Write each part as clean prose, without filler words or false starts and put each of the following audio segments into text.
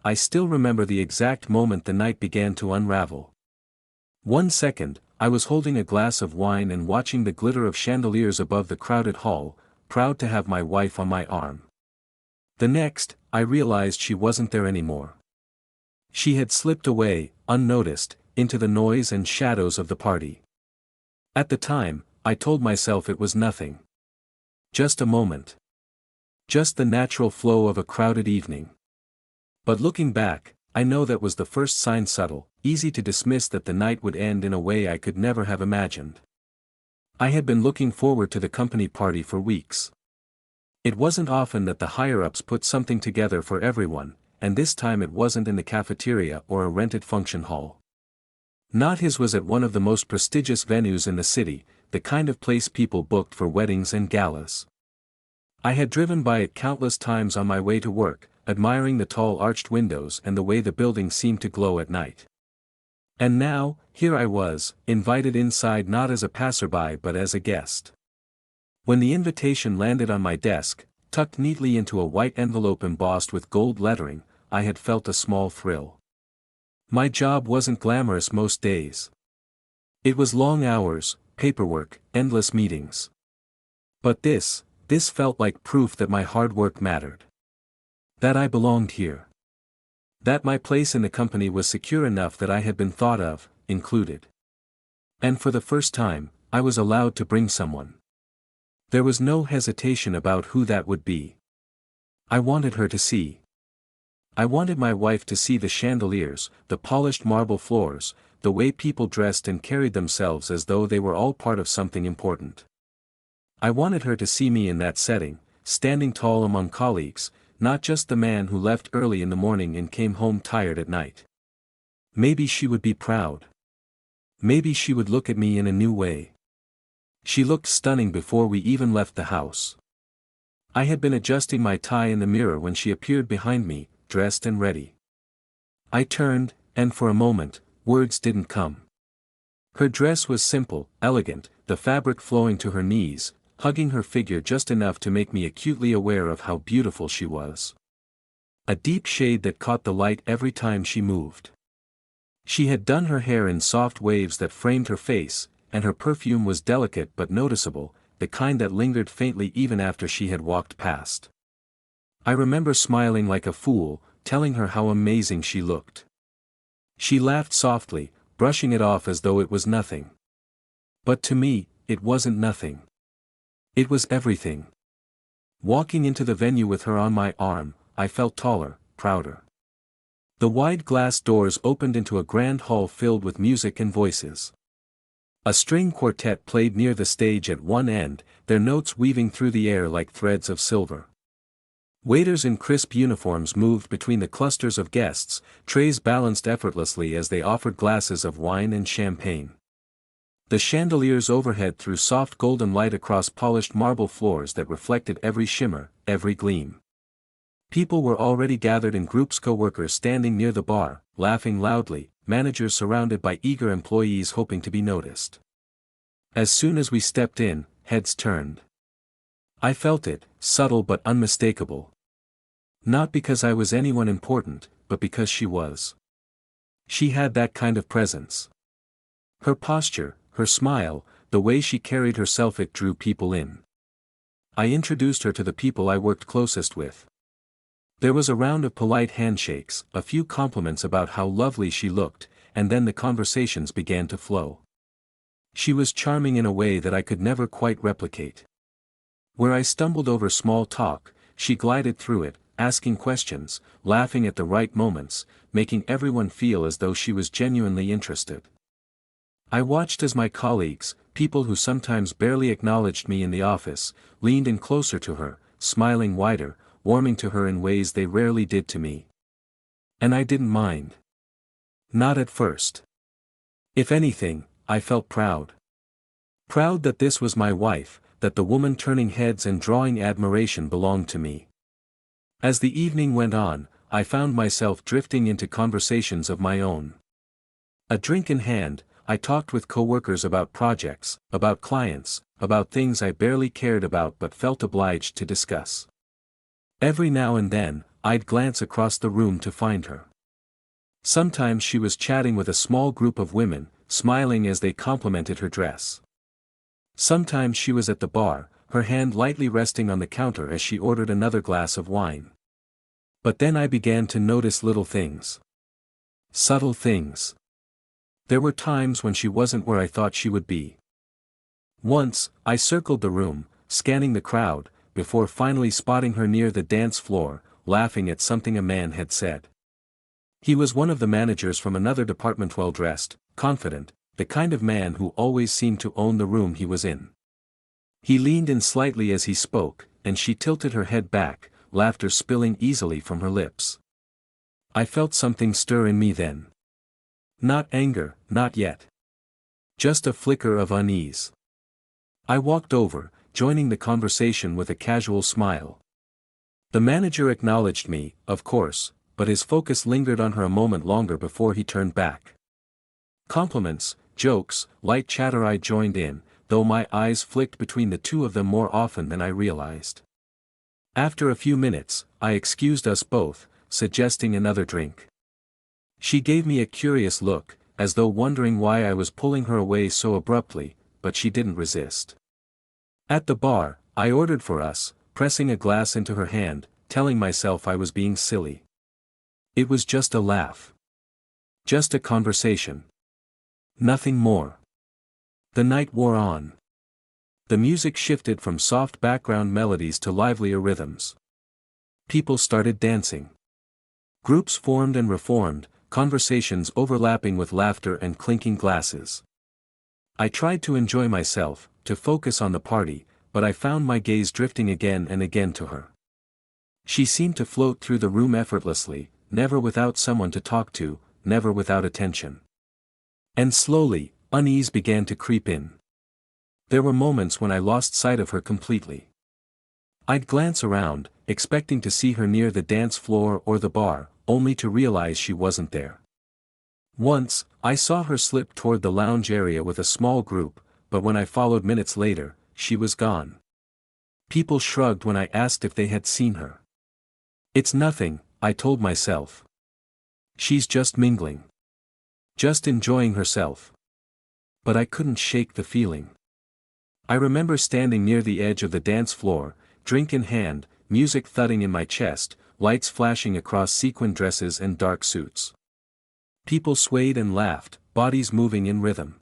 I still remember the exact moment the night began to unravel. 1 second, I was holding a glass of wine and watching the glitter of chandeliers above the crowded hall, proud to have my wife on my arm. The next, I realized she wasn't there anymore. She had slipped away, unnoticed, into the noise and shadows of the party. At the time, I told myself it was nothing. Just a moment. Just the natural flow of a crowded evening. But looking back, I know that was the first sign, subtle, easy to dismiss, that the night would end in a way I could never have imagined. I had been looking forward to the company party for weeks. It wasn't often that the higher-ups put something together for everyone, and this time it wasn't in the cafeteria or a rented function hall. Not his was at one of the most prestigious venues in the city, the kind of place people booked for weddings and galas. I had driven by it countless times on my way to work, admiring the tall arched windows and the way the building seemed to glow at night. And now, here I was, invited inside not as a passerby but as a guest. When the invitation landed on my desk, tucked neatly into a white envelope embossed with gold lettering, I had felt a small thrill. My job wasn't glamorous most days. It was long hours, paperwork, endless meetings. But this felt like proof that my hard work mattered. That I belonged here. That my place in the company was secure enough that I had been thought of, included. And for the first time, I was allowed to bring someone. There was no hesitation about who that would be. I wanted her to see. I wanted my wife to see the chandeliers, the polished marble floors, the way people dressed and carried themselves as though they were all part of something important. I wanted her to see me in that setting, standing tall among colleagues, not just the man who left early in the morning and came home tired at night. Maybe she would be proud. Maybe she would look at me in a new way. She looked stunning before we even left the house. I had been adjusting my tie in the mirror when she appeared behind me, dressed and ready. I turned, and for a moment, words didn't come. Her dress was simple, elegant, the fabric flowing to her knees, hugging her figure just enough to make me acutely aware of how beautiful she was. A deep shade that caught the light every time she moved. She had done her hair in soft waves that framed her face, and her perfume was delicate but noticeable, the kind that lingered faintly even after she had walked past. I remember smiling like a fool, telling her how amazing she looked. She laughed softly, brushing it off as though it was nothing. But to me, it wasn't nothing. It was everything. Walking into the venue with her on my arm, I felt taller, prouder. The wide glass doors opened into a grand hall filled with music and voices. A string quartet played near the stage at one end, their notes weaving through the air like threads of silver. Waiters in crisp uniforms moved between the clusters of guests, trays balanced effortlessly as they offered glasses of wine and champagne. The chandeliers overhead threw soft golden light across polished marble floors that reflected every shimmer, every gleam. People were already gathered in groups, co-workers standing near the bar, laughing loudly, managers surrounded by eager employees hoping to be noticed. As soon as we stepped in, heads turned. I felt it, subtle but unmistakable. Not because I was anyone important, but because she was. She had that kind of presence. Her posture, her smile, the way she carried herself, it drew people in. I introduced her to the people I worked closest with. There was a round of polite handshakes, a few compliments about how lovely she looked, and then the conversations began to flow. She was charming in a way that I could never quite replicate. Where I stumbled over small talk, she glided through it, asking questions, laughing at the right moments, making everyone feel as though she was genuinely interested. I watched as my colleagues, people who sometimes barely acknowledged me in the office, leaned in closer to her, smiling wider, warming to her in ways they rarely did to me. And I didn't mind. Not at first. If anything, I felt proud. Proud that this was my wife, that the woman turning heads and drawing admiration belonged to me. As the evening went on, I found myself drifting into conversations of my own. A drink in hand, I talked with coworkers about projects, about clients, about things I barely cared about but felt obliged to discuss. Every now and then, I'd glance across the room to find her. Sometimes she was chatting with a small group of women, smiling as they complimented her dress. Sometimes she was at the bar, her hand lightly resting on the counter as she ordered another glass of wine. But then I began to notice little things. Subtle things. There were times when she wasn't where I thought she would be. Once, I circled the room, scanning the crowd, before finally spotting her near the dance floor, laughing at something a man had said. He was one of the managers from another department, well-dressed, confident, the kind of man who always seemed to own the room he was in. He leaned in slightly as he spoke, and she tilted her head back, laughter spilling easily from her lips. I felt something stir in me then. Not anger, not yet. Just a flicker of unease. I walked over, joining the conversation with a casual smile. The manager acknowledged me, of course, but his focus lingered on her a moment longer before he turned back. Compliments, jokes, light chatter, I joined in, though my eyes flicked between the two of them more often than I realized. After a few minutes, I excused us both, suggesting another drink. She gave me a curious look, as though wondering why I was pulling her away so abruptly, but she didn't resist. At the bar, I ordered for us, pressing a glass into her hand, telling myself I was being silly. It was just a laugh. Just a conversation. Nothing more. The night wore on. The music shifted from soft background melodies to livelier rhythms. People started dancing. Groups formed and reformed, conversations overlapping with laughter and clinking glasses. I tried to enjoy myself, to focus on the party, but I found my gaze drifting again and again to her. She seemed to float through the room effortlessly, never without someone to talk to, never without attention. And slowly, unease began to creep in. There were moments when I lost sight of her completely. I'd glance around, expecting to see her near the dance floor or the bar, only to realize she wasn't there. Once, I saw her slip toward the lounge area with a small group, but when I followed minutes later, she was gone. People shrugged when I asked if they had seen her. It's nothing, I told myself. She's just mingling. Just enjoying herself. But I couldn't shake the feeling. I remember standing near the edge of the dance floor, drink in hand, music thudding in my chest, lights flashing across sequin dresses and dark suits. People swayed and laughed, bodies moving in rhythm.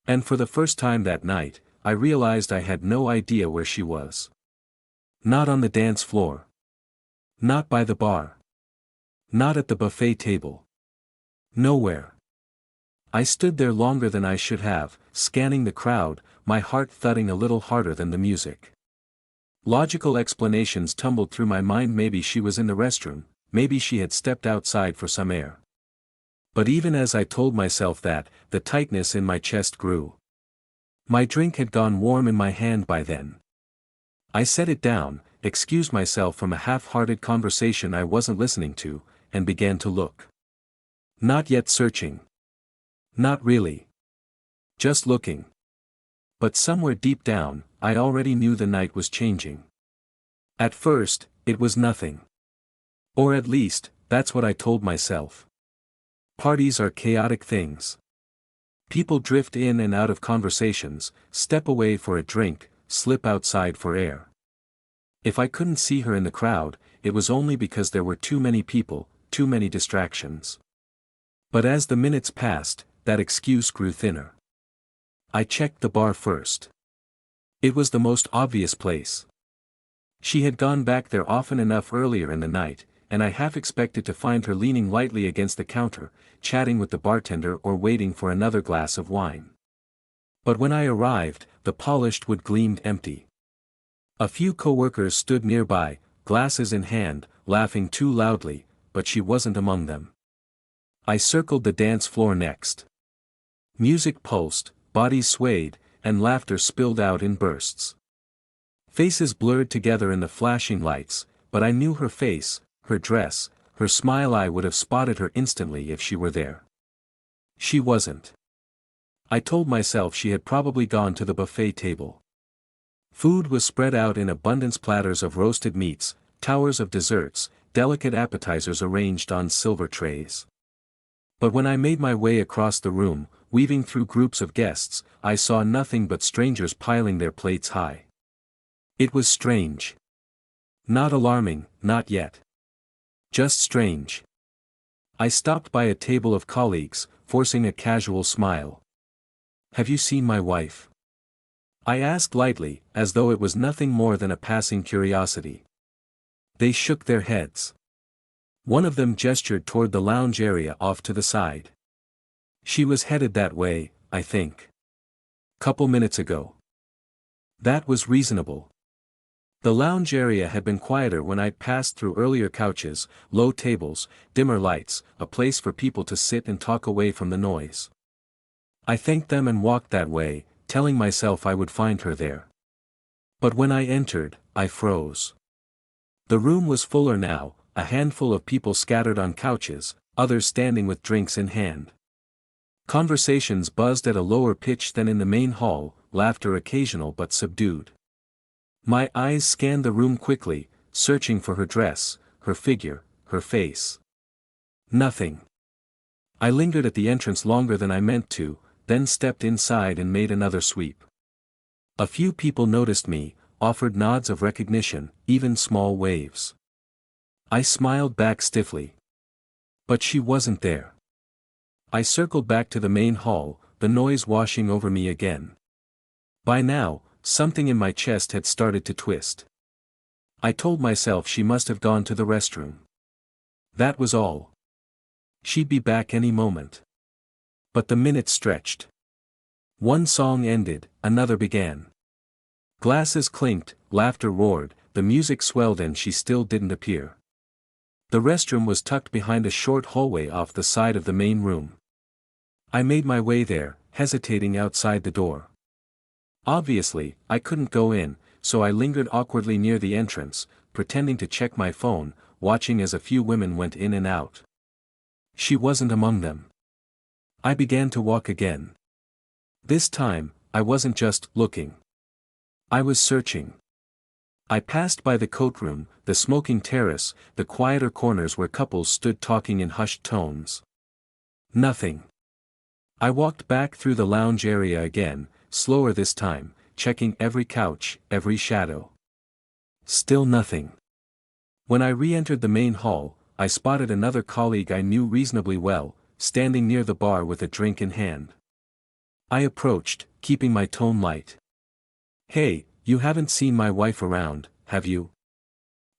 And for the first time that night, I realized I had no idea where she was. Not on the dance floor. Not by the bar. Not at the buffet table. Nowhere. I stood there longer than I should have, scanning the crowd, my heart thudding a little harder than the music. Logical explanations tumbled through my mind. Maybe she was in the restroom, maybe she had stepped outside for some air. But even as I told myself that, the tightness in my chest grew. My drink had gone warm in my hand by then. I set it down, excused myself from a half-hearted conversation I wasn't listening to, and began to look. Not yet searching. Not really. Just looking. But somewhere deep down, I already knew the night was changing. At first, it was nothing. Or at least, that's what I told myself. Parties are chaotic things. People drift in and out of conversations, step away for a drink, slip outside for air. If I couldn't see her in the crowd, it was only because there were too many people, too many distractions. But as the minutes passed, that excuse grew thinner. I checked the bar first. It was the most obvious place. She had gone back there often enough earlier in the night, and I half expected to find her leaning lightly against the counter, chatting with the bartender or waiting for another glass of wine. But when I arrived, the polished wood gleamed empty. A few coworkers stood nearby, glasses in hand, laughing too loudly, but she wasn't among them. I circled the dance floor next. Music pulsed, bodies swayed, and laughter spilled out in bursts. Faces blurred together in the flashing lights, but I knew her face, her dress, her smile. I would have spotted her instantly if she were there. She wasn't. I told myself she had probably gone to the buffet table. Food was spread out in abundance, platters of roasted meats, towers of desserts, delicate appetizers arranged on silver trays. But when I made my way across the room, weaving through groups of guests, I saw nothing but strangers piling their plates high. It was strange. Not alarming, not yet. Just strange. I stopped by a table of colleagues, forcing a casual smile. "Have you seen my wife?" I asked lightly, as though it was nothing more than a passing curiosity. They shook their heads. One of them gestured toward the lounge area off to the side. "She was headed that way, I think. Couple minutes ago." That was reasonable. The lounge area had been quieter when I'd passed through earlier. Couches, low tables, dimmer lights, a place for people to sit and talk away from the noise. I thanked them and walked that way, telling myself I would find her there. But when I entered, I froze. The room was fuller now, a handful of people scattered on couches, others standing with drinks in hand. Conversations buzzed at a lower pitch than in the main hall, laughter occasional but subdued. My eyes scanned the room quickly, searching for her dress, her figure, her face. Nothing. I lingered at the entrance longer than I meant to, then stepped inside and made another sweep. A few people noticed me, offered nods of recognition, even small waves. I smiled back stiffly. But she wasn't there. I circled back to the main hall, the noise washing over me again. By now, something in my chest had started to twist. I told myself she must have gone to the restroom. That was all. She'd be back any moment. But the minutes stretched. One song ended, another began. Glasses clinked, laughter roared, the music swelled and she still didn't appear. The restroom was tucked behind a short hallway off the side of the main room. I made my way there, hesitating outside the door. Obviously, I couldn't go in, so I lingered awkwardly near the entrance, pretending to check my phone, watching as a few women went in and out. She wasn't among them. I began to walk again. This time, I wasn't just looking. I was searching. I passed by the coat room, the smoking terrace, the quieter corners where couples stood talking in hushed tones. Nothing. I walked back through the lounge area again, slower this time, checking every couch, every shadow. Still nothing. When I re-entered the main hall, I spotted another colleague I knew reasonably well, standing near the bar with a drink in hand. I approached, keeping my tone light. "Hey, you haven't seen my wife around, have you?"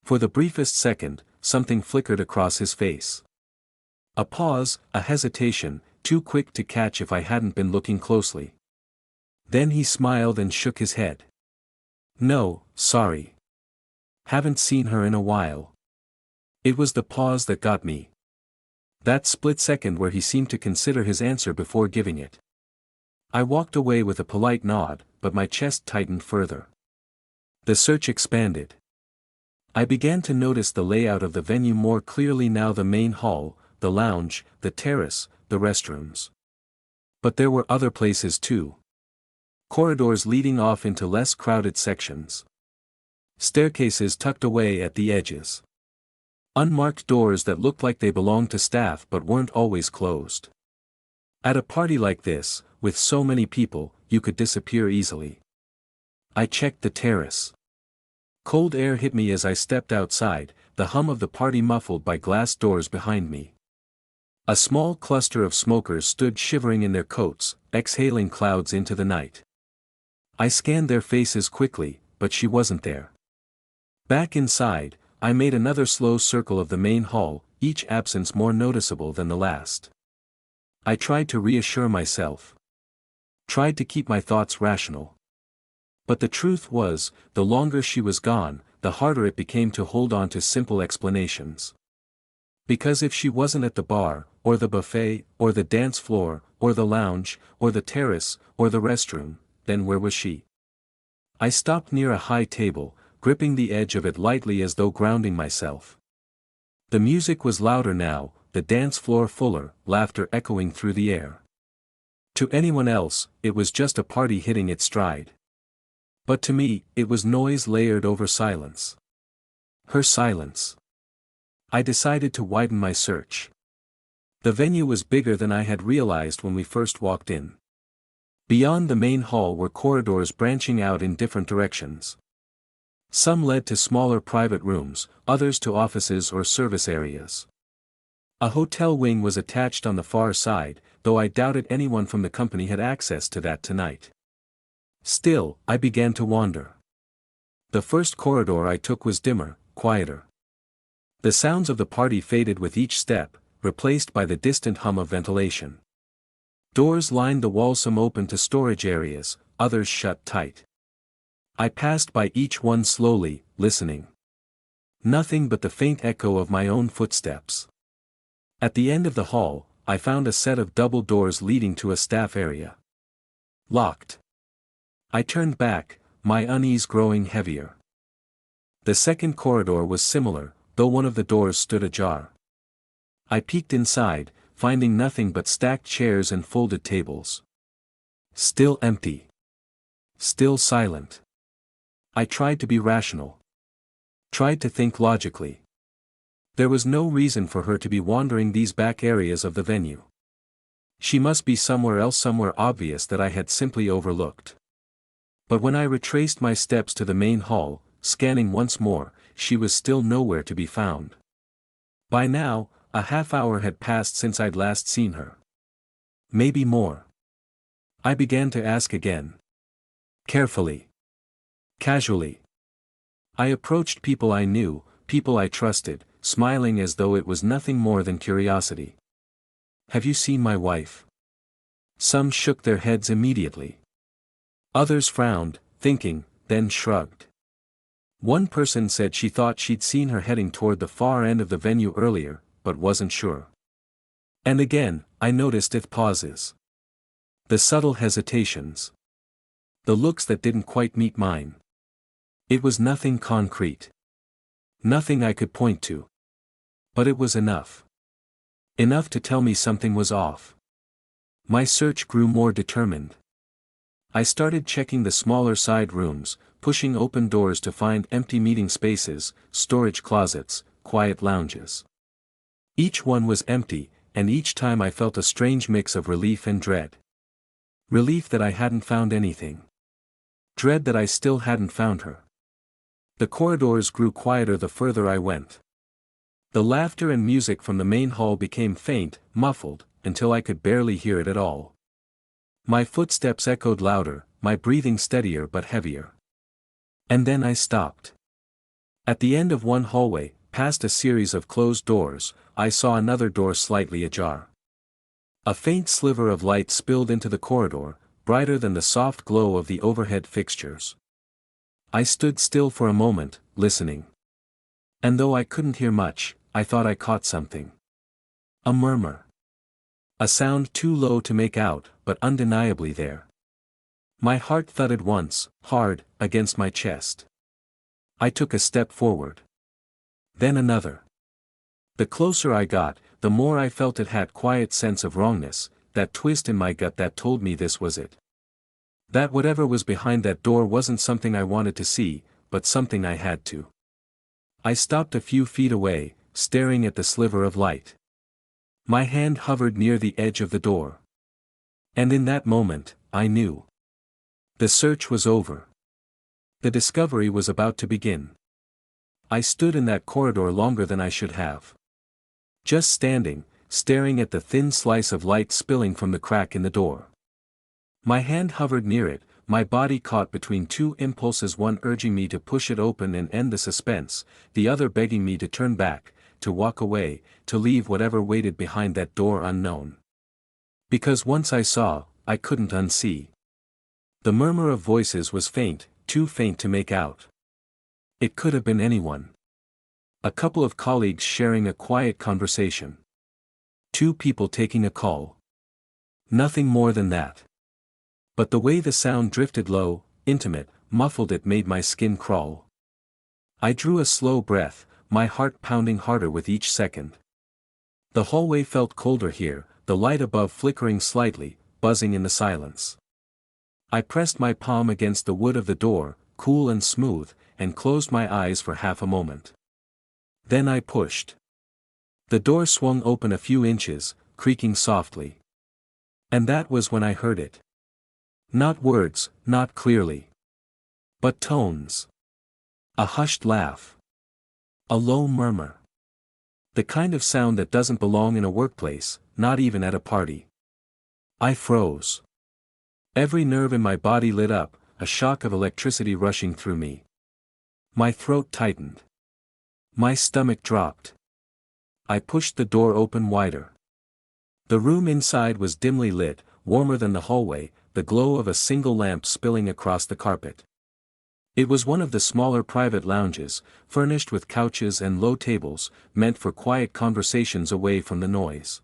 For the briefest second, something flickered across his face. A pause, a hesitation, too quick to catch if I hadn't been looking closely. Then he smiled and shook his head. "No, sorry. Haven't seen her in a while." It was the pause that got me. That split second where he seemed to consider his answer before giving it. I walked away with a polite nod, but my chest tightened further. The search expanded. I began to notice the layout of the venue more clearly now: the main hall, the lounge, the terrace, the restrooms. But there were other places too. Corridors leading off into less crowded sections. Staircases tucked away at the edges. Unmarked doors that looked like they belonged to staff but weren't always closed. At a party like this, with so many people, you could disappear easily. I checked the terrace. Cold air hit me as I stepped outside, the hum of the party muffled by glass doors behind me. A small cluster of smokers stood shivering in their coats, exhaling clouds into the night. I scanned their faces quickly, but she wasn't there. Back inside, I made another slow circle of the main hall, each absence more noticeable than the last. I tried to reassure myself. Tried to keep my thoughts rational. But the truth was, the longer she was gone, the harder it became to hold on to simple explanations. Because if she wasn't at the bar, or the buffet, or the dance floor, or the lounge, or the terrace, or the restroom, then where was she? I stopped near a high table, gripping the edge of it lightly as though grounding myself. The music was louder now, the dance floor fuller, laughter echoing through the air. To anyone else, it was just a party hitting its stride. But to me, it was noise layered over silence. Her silence. I decided to widen my search. The venue was bigger than I had realized when we first walked in. Beyond the main hall were corridors branching out in different directions. Some led to smaller private rooms, others to offices or service areas. A hotel wing was attached on the far side, though I doubted anyone from the company had access to that tonight. Still, I began to wander. The first corridor I took was dimmer, quieter. The sounds of the party faded with each step, replaced by the distant hum of ventilation. Doors lined the wall, some open to storage areas, others shut tight. I passed by each one slowly, listening. Nothing but the faint echo of my own footsteps. At the end of the hall, I found a set of double doors leading to a staff area. Locked. I turned back, my unease growing heavier. The second corridor was similar, though one of the doors stood ajar. I peeked inside, finding nothing but stacked chairs and folded tables. Still empty. Still silent. I tried to be rational. Tried to think logically. There was no reason for her to be wandering these back areas of the venue. She must be somewhere else, somewhere obvious that I had simply overlooked. But when I retraced my steps to the main hall, scanning once more, she was still nowhere to be found. By now, a half hour had passed since I'd last seen her. Maybe more. I began to ask again. Carefully. Casually. I approached people I knew, people I trusted, smiling as though it was nothing more than curiosity. Have you seen my wife? Some shook their heads immediately. Others frowned, thinking, then shrugged. One person said she thought she'd seen her heading toward the far end of the venue earlier, but wasn't sure. And again, I noticed its pauses. The subtle hesitations. The looks that didn't quite meet mine. It was nothing concrete. Nothing I could point to. But it was enough. Enough to tell me something was off. My search grew more determined. I started checking the smaller side rooms, pushing open doors to find empty meeting spaces, storage closets, quiet lounges. Each one was empty, and each time I felt a strange mix of relief and dread. Relief that I hadn't found anything. Dread that I still hadn't found her. The corridors grew quieter the further I went. The laughter and music from the main hall became faint, muffled, until I could barely hear it at all. My footsteps echoed louder, my breathing steadier but heavier. And then I stopped. At the end of one hallway, past a series of closed doors, I saw another door slightly ajar. A faint sliver of light spilled into the corridor, brighter than the soft glow of the overhead fixtures. I stood still for a moment, listening. And though I couldn't hear much, I thought I caught something. A murmur. A sound too low to make out, but undeniably there. My heart thudded once, hard, against my chest. I took a step forward. Then another. The closer I got, the more I felt it had quiet sense of wrongness, that twist in my gut that told me this was it. That whatever was behind that door wasn't something I wanted to see, but something I had to. I stopped a few feet away, staring at the sliver of light. My hand hovered near the edge of the door. And in that moment, I knew. The search was over. The discovery was about to begin. I stood in that corridor longer than I should have. Just standing, staring at the thin slice of light spilling from the crack in the door. My hand hovered near it, my body caught between two impulses, one urging me to push it open and end the suspense, the other begging me to turn back, to walk away, to leave whatever waited behind that door unknown. Because once I saw, I couldn't unsee. The murmur of voices was faint, too faint to make out. It could have been anyone. A couple of colleagues sharing a quiet conversation. Two people taking a call. Nothing more than that. But the way the sound drifted low, intimate, muffled, it made my skin crawl. I drew a slow breath, my heart pounding harder with each second. The hallway felt colder here, the light above flickering slightly, buzzing in the silence. I pressed my palm against the wood of the door, cool and smooth, and closed my eyes for half a moment. Then I pushed. The door swung open a few inches, creaking softly. And that was when I heard it. Not words, not clearly. But tones. A hushed laugh. A low murmur. The kind of sound that doesn't belong in a workplace, not even at a party. I froze. Every nerve in my body lit up, a shock of electricity rushing through me. My throat tightened. My stomach dropped. I pushed the door open wider. The room inside was dimly lit, warmer than the hallway, the glow of a single lamp spilling across the carpet. It was one of the smaller private lounges, furnished with couches and low tables, meant for quiet conversations away from the noise.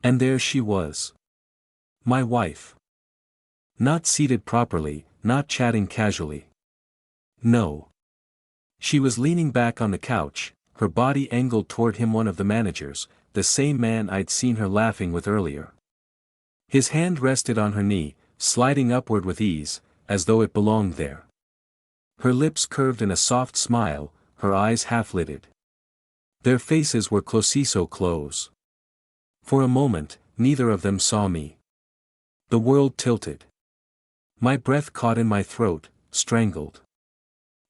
And there she was. My wife. Not seated properly, not chatting casually. No. She was leaning back on the couch, her body angled toward him, one of the managers, the same man I'd seen her laughing with earlier. His hand rested on her knee, sliding upward with ease, as though it belonged there. Her lips curved in a soft smile, her eyes half-lidded. Their faces were so close. For a moment, neither of them saw me. The world tilted. My breath caught in my throat, strangled.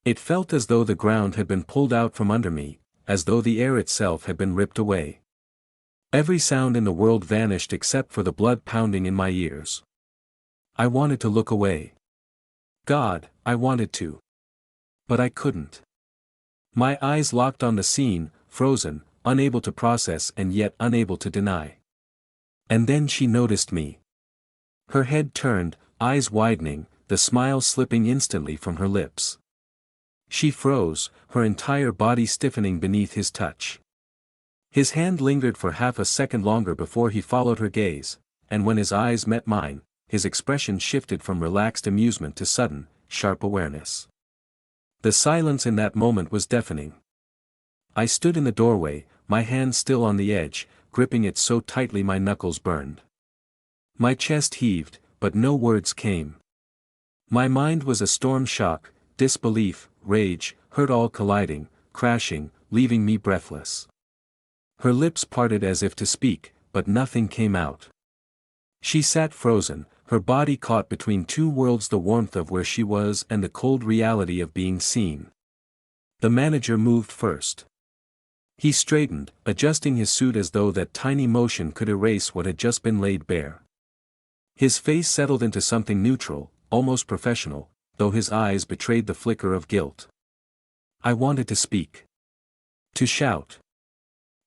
It felt as though the ground had been pulled out from under me, as though the air itself had been ripped away. Every sound in the world vanished except for the blood pounding in my ears. I wanted to look away. God, I wanted to. But I couldn't. My eyes locked on the scene, frozen, unable to process and yet unable to deny. And then she noticed me. Her head turned, eyes widening, the smile slipping instantly from her lips. She froze, her entire body stiffening beneath his touch. His hand lingered for half a second longer before he followed her gaze, and when his eyes met mine, his expression shifted from relaxed amusement to sudden, sharp awareness. The silence in that moment was deafening. I stood in the doorway, my hand still on the edge, gripping it so tightly my knuckles burned. My chest heaved, but no words came. My mind was a storm shock, disbelief, rage, hurt all colliding, crashing, leaving me breathless. Her lips parted as if to speak, but nothing came out. She sat frozen, her body caught between two worlds, the warmth of where she was and the cold reality of being seen. The manager moved first. He straightened, adjusting his suit as though that tiny motion could erase what had just been laid bare. His face settled into something neutral, almost professional, though his eyes betrayed the flicker of guilt. I wanted to speak. To shout.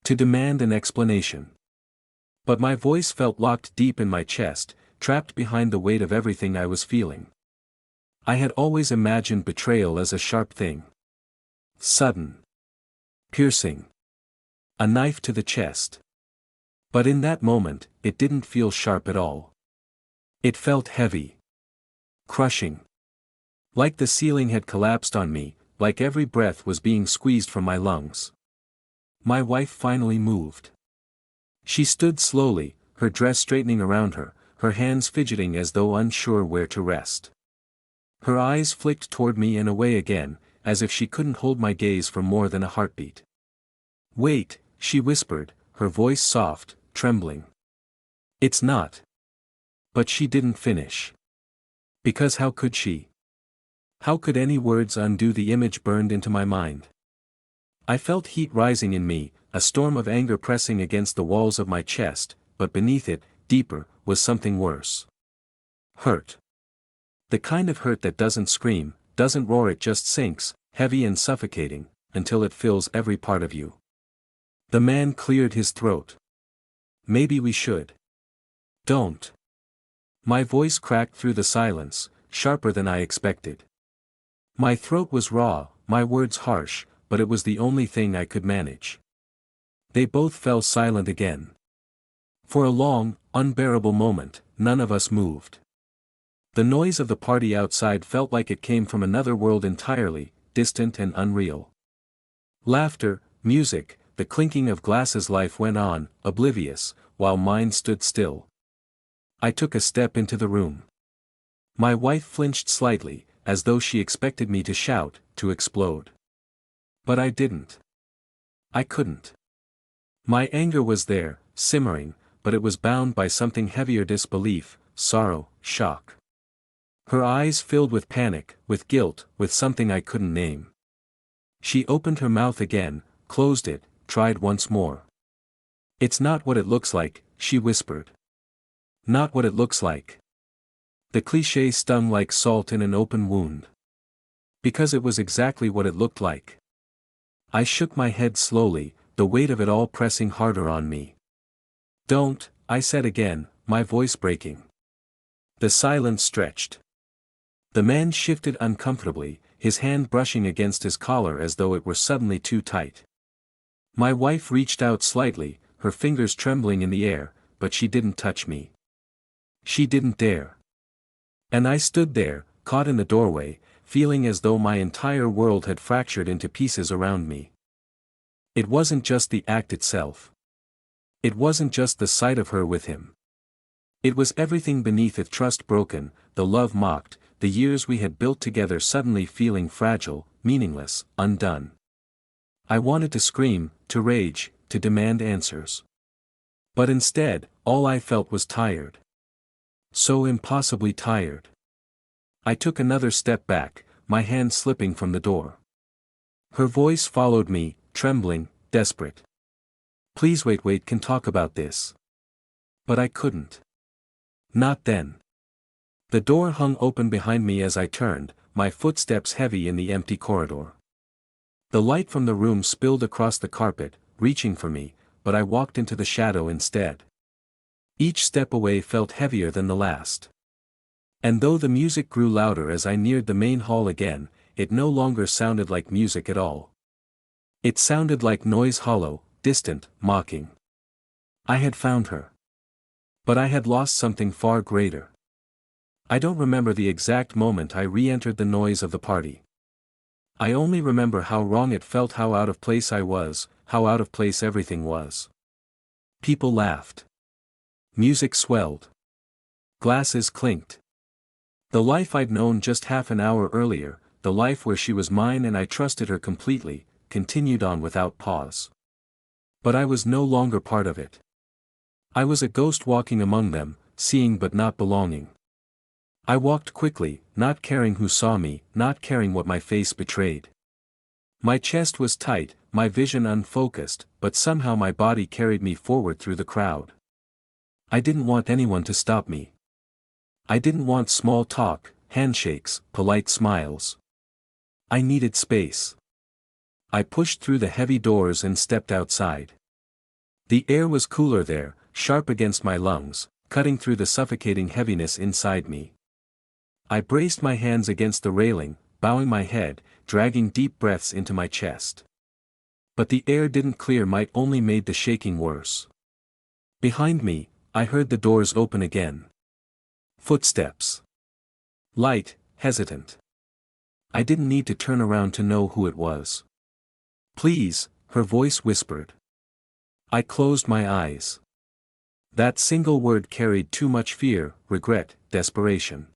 To demand an explanation. But my voice felt locked deep in my chest, trapped behind the weight of everything I was feeling. I had always imagined betrayal as a sharp thing. Sudden. Piercing. A knife to the chest. But in that moment, it didn't feel sharp at all. It felt heavy. Crushing. Like the ceiling had collapsed on me, like every breath was being squeezed from my lungs. My wife finally moved. She stood slowly, her dress straightening around her, her hands fidgeting as though unsure where to rest. Her eyes flicked toward me and away again, as if she couldn't hold my gaze for more than a heartbeat. "Wait," she whispered, her voice soft, trembling. "It's not." But she didn't finish. Because how could she? How could any words undo the image burned into my mind? I felt heat rising in me, a storm of anger pressing against the walls of my chest, but beneath it, deeper, was something worse. Hurt. The kind of hurt that doesn't scream, doesn't roar, it just sinks, heavy and suffocating, until it fills every part of you. The man cleared his throat. "Maybe we should." "Don't." My voice cracked through the silence, sharper than I expected. My throat was raw, my words harsh, but it was the only thing I could manage. They both fell silent again. For a long, unbearable moment, none of us moved. The noise of the party outside felt like it came from another world entirely, distant and unreal. Laughter, music, the clinking of glasses, life went on, oblivious, while mine stood still. I took a step into the room. My wife flinched slightly, as though she expected me to shout, to explode. But I didn't. I couldn't. My anger was there, simmering, but it was bound by something heavier: disbelief, sorrow, shock. Her eyes filled with panic, with guilt, with something I couldn't name. She opened her mouth again, closed it, tried once more. "It's not what it looks like," she whispered. "Not what it looks like." The cliché stung like salt in an open wound. Because it was exactly what it looked like. I shook my head slowly, the weight of it all pressing harder on me. "Don't," I said again, my voice breaking. The silence stretched. The man shifted uncomfortably, his hand brushing against his collar as though it were suddenly too tight. My wife reached out slightly, her fingers trembling in the air, but she didn't touch me. She didn't dare. And I stood there, caught in the doorway, feeling as though my entire world had fractured into pieces around me. It wasn't just the act itself. It wasn't just the sight of her with him. It was everything beneath it: trust broken, the love mocked, the years we had built together suddenly feeling fragile, meaningless, undone. I wanted to scream, to rage, to demand answers. But instead, all I felt was tired. So impossibly tired. I took another step back, my hand slipping from the door. Her voice followed me, trembling, desperate. "Please wait, can talk about this." But I couldn't. Not then. The door hung open behind me as I turned, my footsteps heavy in the empty corridor. The light from the room spilled across the carpet, reaching for me, but I walked into the shadow instead. Each step away felt heavier than the last. And though the music grew louder as I neared the main hall again, it no longer sounded like music at all. It sounded like noise, hollow, distant, mocking. I had found her. But I had lost something far greater. I don't remember the exact moment I re-entered the noise of the party. I only remember how wrong it felt, how out of place I was, how out of place everything was. People laughed. Music swelled. Glasses clinked. The life I'd known just half an hour earlier, the life where she was mine and I trusted her completely, continued on without pause. But I was no longer part of it. I was a ghost walking among them, seeing but not belonging. I walked quickly, not caring who saw me, not caring what my face betrayed. My chest was tight, my vision unfocused, but somehow my body carried me forward through the crowd. I didn't want anyone to stop me. I didn't want small talk, handshakes, polite smiles. I needed space. I pushed through the heavy doors and stepped outside. The air was cooler there, sharp against my lungs, cutting through the suffocating heaviness inside me. I braced my hands against the railing, bowing my head, dragging deep breaths into my chest. But the air didn't clear, might only made the shaking worse. Behind me, I heard the doors open again. Footsteps. Light, hesitant. I didn't need to turn around to know who it was. "Please," her voice whispered. I closed my eyes. That single word carried too much fear, regret, desperation.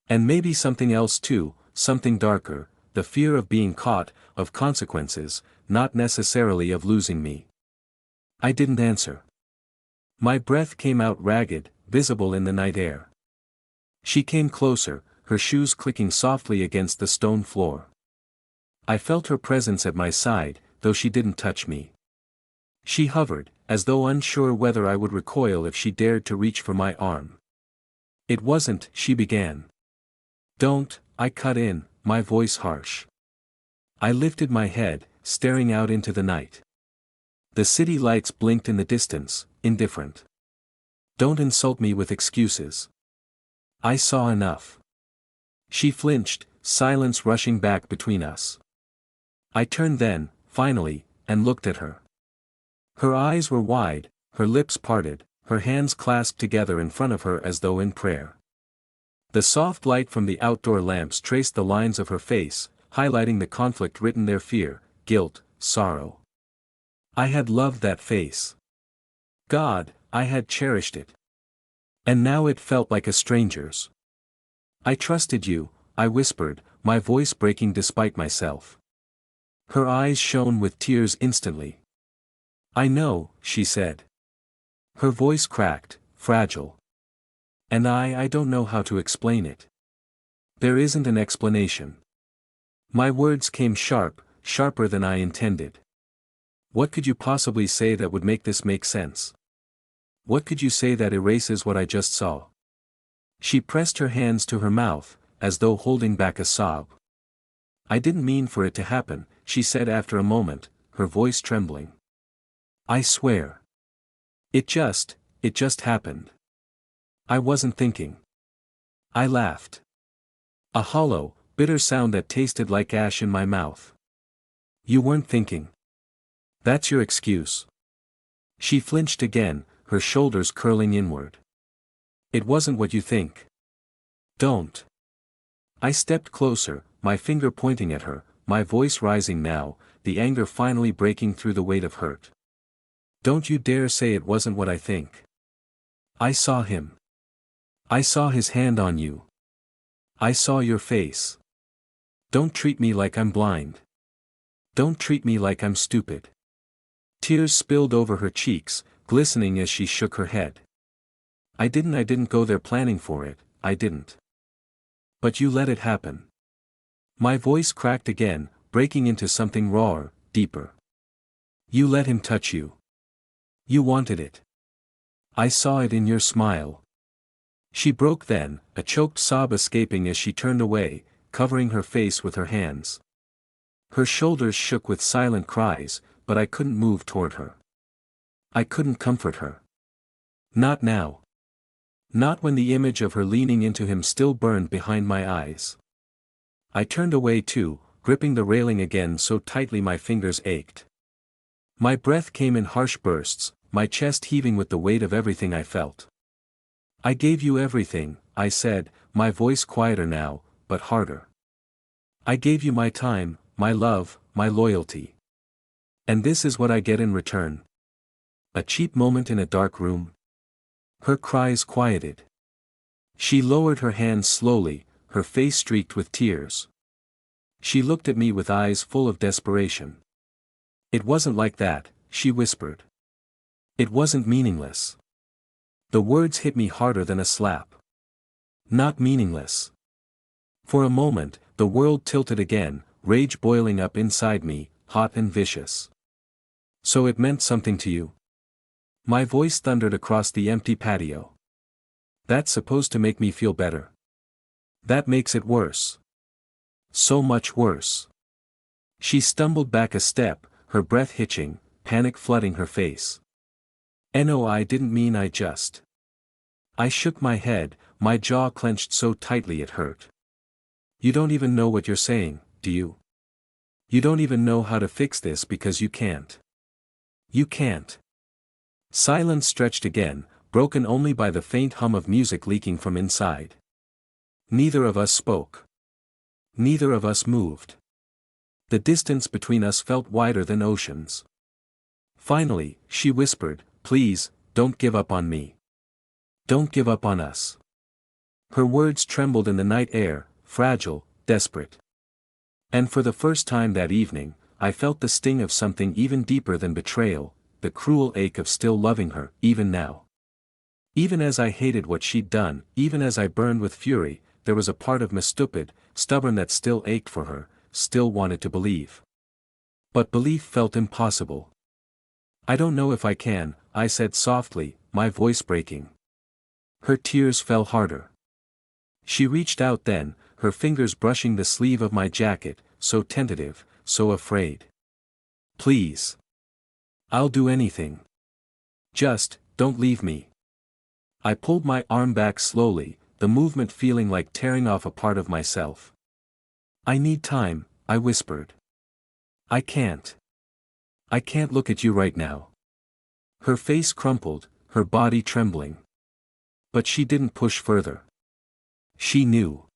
And maybe something else too, something darker, the fear of being caught, of consequences, not necessarily of losing me. I didn't answer. My breath came out ragged, visible in the night air. She came closer, her shoes clicking softly against the stone floor. I felt her presence at my side, though she didn't touch me. She hovered, as though unsure whether I would recoil if she dared to reach for my arm. "It wasn't," she began. "Don't," I cut in, my voice harsh. I lifted my head, staring out into the night. The city lights blinked in the distance, indifferent. "Don't insult me with excuses. I saw enough." She flinched, silence rushing back between us. I turned then, finally, and looked at her. Her eyes were wide, her lips parted, her hands clasped together in front of her as though in prayer. The soft light from the outdoor lamps traced the lines of her face, highlighting the conflict written there: fear, guilt, sorrow. I had loved that face. God, I had cherished it. And now it felt like a stranger's. "I trusted you," I whispered, my voice breaking despite myself. Her eyes shone with tears instantly. I know, she said. Her voice cracked, fragile. And I don't know how to explain it. There isn't an explanation. My words came sharp, sharper than I intended. What could you possibly say that would make this make sense? What could you say that erases what I just saw? She pressed her hands to her mouth, as though holding back a sob. I didn't mean for it to happen, she said after a moment, her voice trembling. I swear. It just happened. I wasn't thinking. I laughed. A hollow, bitter sound that tasted like ash in my mouth. You weren't thinking. That's your excuse. She flinched again, her shoulders curling inward. It wasn't what you think. Don't. I stepped closer, my finger pointing at her, my voice rising now, the anger finally breaking through the weight of hurt. Don't you dare say it wasn't what I think. I saw him. I saw his hand on you. I saw your face. Don't treat me like I'm blind. Don't treat me like I'm stupid. Tears spilled over her cheeks, glistening as she shook her head. I didn't go there planning for it, I didn't. But you let it happen. My voice cracked again, breaking into something rawer, deeper. You let him touch you. You wanted it. I saw it in your smile. She broke then, a choked sob escaping as she turned away, covering her face with her hands. Her shoulders shook with silent cries, but I couldn't move toward her. I couldn't comfort her. Not now. Not when the image of her leaning into him still burned behind my eyes. I turned away too, gripping the railing again so tightly my fingers ached. My breath came in harsh bursts, my chest heaving with the weight of everything I felt. I gave you everything, I said, my voice quieter now, but harder. I gave you my time, my love, my loyalty. And this is what I get in return. A cheap moment in a dark room. Her cries quieted. She lowered her hands slowly, her face streaked with tears. She looked at me with eyes full of desperation. It wasn't like that, she whispered. It wasn't meaningless. The words hit me harder than a slap. Not meaningless. For a moment, the world tilted again, rage boiling up inside me, hot and vicious. So it meant something to you? My voice thundered across the empty patio. That's supposed to make me feel better. That makes it worse. So much worse. She stumbled back a step, her breath hitching, panic flooding her face. No, I didn't mean I just. I shook my head, my jaw clenched so tightly it hurt. You don't even know what you're saying, do you? You don't even know how to fix this because you can't. You can't. Silence stretched again, broken only by the faint hum of music leaking from inside. Neither of us spoke. Neither of us moved. The distance between us felt wider than oceans. Finally, she whispered, "Please, don't give up on me. Don't give up on us." Her words trembled in the night air, fragile, desperate. And for the first time that evening, I felt the sting of something even deeper than betrayal, the cruel ache of still loving her, even now. Even as I hated what she'd done, even as I burned with fury, there was a part of me stubborn that still ached for her, still wanted to believe. But belief felt impossible. I don't know if I can, I said softly, my voice breaking. Her tears fell harder. She reached out then, her fingers brushing the sleeve of my jacket, so tentative, so afraid. "Please. I'll do anything. Just, don't leave me." I pulled my arm back slowly, the movement feeling like tearing off a part of myself. "I need time," I whispered. I can't look at you right now." Her face crumpled, her body trembling. But she didn't push further. She knew.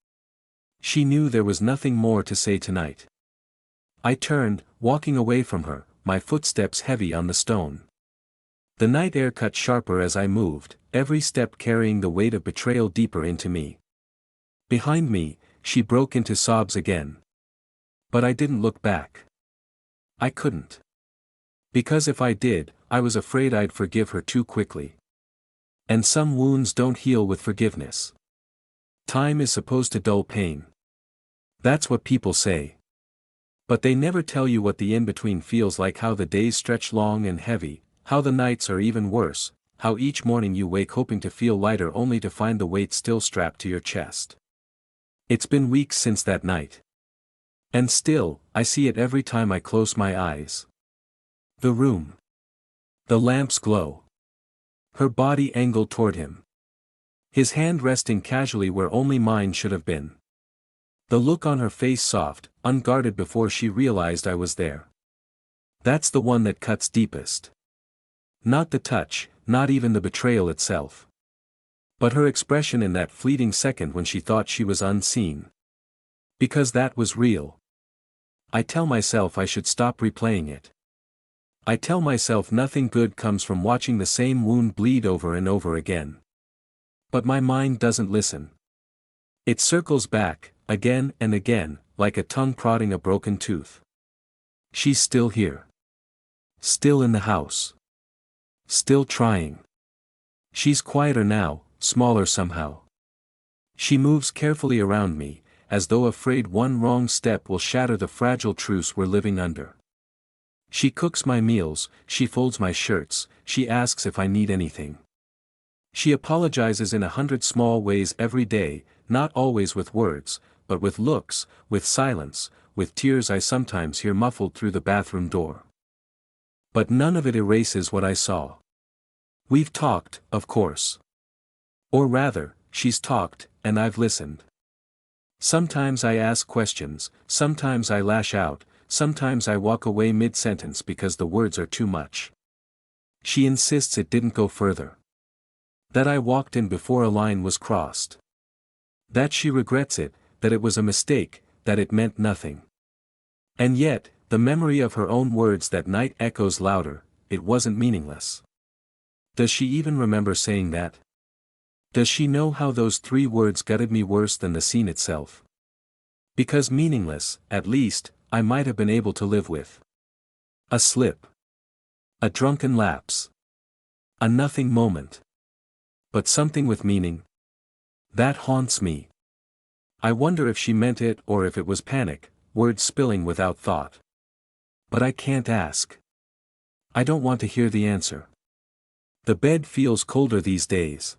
She knew there was nothing more to say tonight. I turned, walking away from her, my footsteps heavy on the stone. The night air cut sharper as I moved, every step carrying the weight of betrayal deeper into me. Behind me, she broke into sobs again. But I didn't look back. I couldn't. Because if I did, I was afraid I'd forgive her too quickly. And some wounds don't heal with forgiveness. Time is supposed to dull pain. That's what people say. But they never tell you what the in-between feels like, how the days stretch long and heavy, how the nights are even worse, how each morning you wake hoping to feel lighter only to find the weight still strapped to your chest. It's been weeks since that night. And still, I see it every time I close my eyes. The room. The lamp's glow. Her body angled toward him. His hand resting casually where only mine should have been. The look on her face soft, unguarded before she realized I was there. That's the one that cuts deepest. Not the touch, not even the betrayal itself. But her expression in that fleeting second when she thought she was unseen. Because that was real. I tell myself I should stop replaying it. I tell myself nothing good comes from watching the same wound bleed over and over again. But my mind doesn't listen. It circles back, again and again, like a tongue prodding a broken tooth. She's still here. Still in the house. Still trying. She's quieter now, smaller somehow. She moves carefully around me, as though afraid one wrong step will shatter the fragile truce we're living under. She cooks my meals, she folds my shirts, she asks if I need anything. She apologizes in 100 small ways every day, not always with words, but with looks, with silence, with tears I sometimes hear muffled through the bathroom door. But none of it erases what I saw. We've talked, of course. Or rather, she's talked, and I've listened. Sometimes I ask questions, sometimes I lash out, sometimes I walk away mid-sentence because the words are too much. She insists it didn't go further. That I walked in before a line was crossed. That she regrets it, that it was a mistake, that it meant nothing. And yet, the memory of her own words that night echoes louder, it wasn't meaningless. Does she even remember saying that? Does she know how those 3 words gutted me worse than the scene itself? Because meaningless, at least, I might have been able to live with. A slip. A drunken lapse. A nothing moment. But something with meaning. That haunts me. I wonder if she meant it or if it was panic, words spilling without thought. But I can't ask. I don't want to hear the answer. The bed feels colder these days.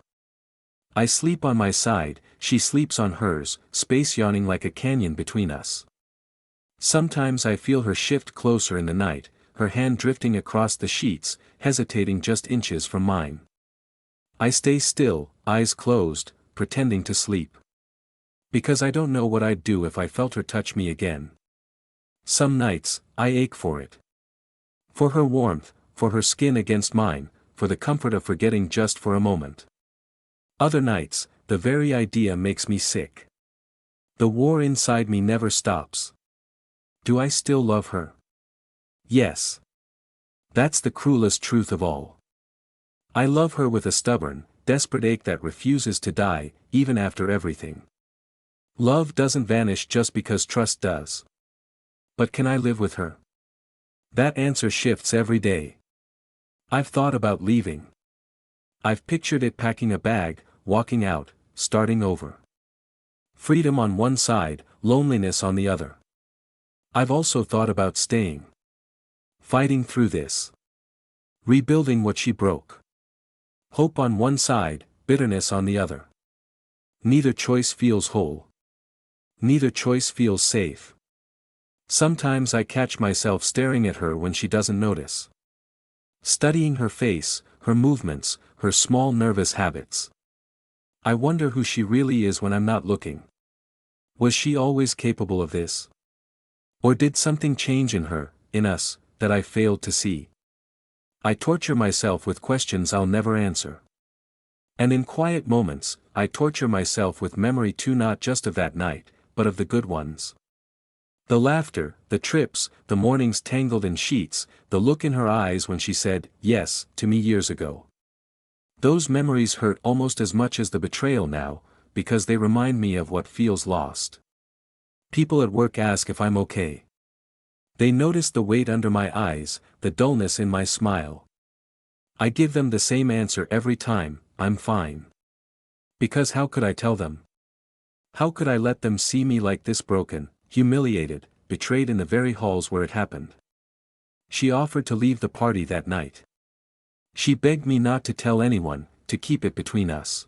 I sleep on my side, she sleeps on hers, space yawning like a canyon between us. Sometimes I feel her shift closer in the night, her hand drifting across the sheets, hesitating just inches from mine. I stay still, eyes closed, pretending to sleep. Because I don't know what I'd do if I felt her touch me again. Some nights, I ache for it. For her warmth, for her skin against mine, for the comfort of forgetting just for a moment. Other nights, the very idea makes me sick. The war inside me never stops. Do I still love her? Yes. That's the cruelest truth of all. I love her with a stubborn, desperate ache that refuses to die, even after everything. Love doesn't vanish just because trust does. But can I live with her? That answer shifts every day. I've thought about leaving. I've pictured it packing a bag, walking out, starting over. Freedom on one side, loneliness on the other. I've also thought about staying. Fighting through this. Rebuilding what she broke. Hope on one side, bitterness on the other. Neither choice feels whole. Neither choice feels safe. Sometimes I catch myself staring at her when she doesn't notice. Studying her face, her movements, her small nervous habits. I wonder who she really is when I'm not looking. Was she always capable of this? Or did something change in her, in us, that I failed to see? I torture myself with questions I'll never answer. And in quiet moments, I torture myself with memory too, not just of that night, but of the good ones. The laughter, the trips, the mornings tangled in sheets, the look in her eyes when she said, yes, to me years ago. Those memories hurt almost as much as the betrayal now, because they remind me of what feels lost. People at work ask if I'm okay. They noticed the weight under my eyes, the dullness in my smile. I give them the same answer every time, I'm fine. Because how could I tell them? How could I let them see me like this, broken, humiliated, betrayed in the very halls where it happened? She offered to leave the party that night. She begged me not to tell anyone, to keep it between us.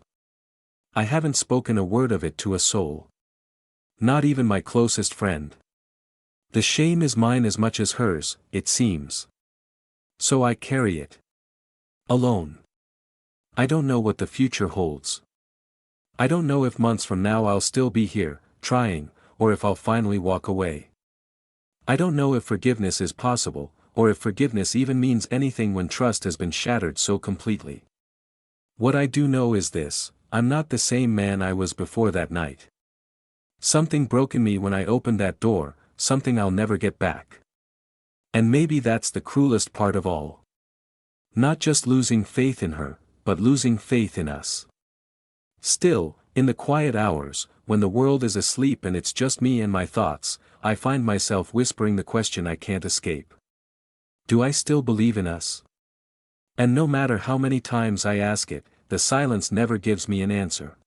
I haven't spoken a word of it to a soul. Not even my closest friend. The shame is mine as much as hers, it seems. So I carry it. Alone. I don't know what the future holds. I don't know if months from now I'll still be here, trying, or if I'll finally walk away. I don't know if forgiveness is possible, or if forgiveness even means anything when trust has been shattered so completely. What I do know is this: I'm not the same man I was before that night. Something broke in me when I opened that door, something I'll never get back. And maybe that's the cruelest part of all. Not just losing faith in her, but losing faith in us. Still, in the quiet hours, when the world is asleep and it's just me and my thoughts, I find myself whispering the question I can't escape. Do I still believe in us? And no matter how many times I ask it, the silence never gives me an answer.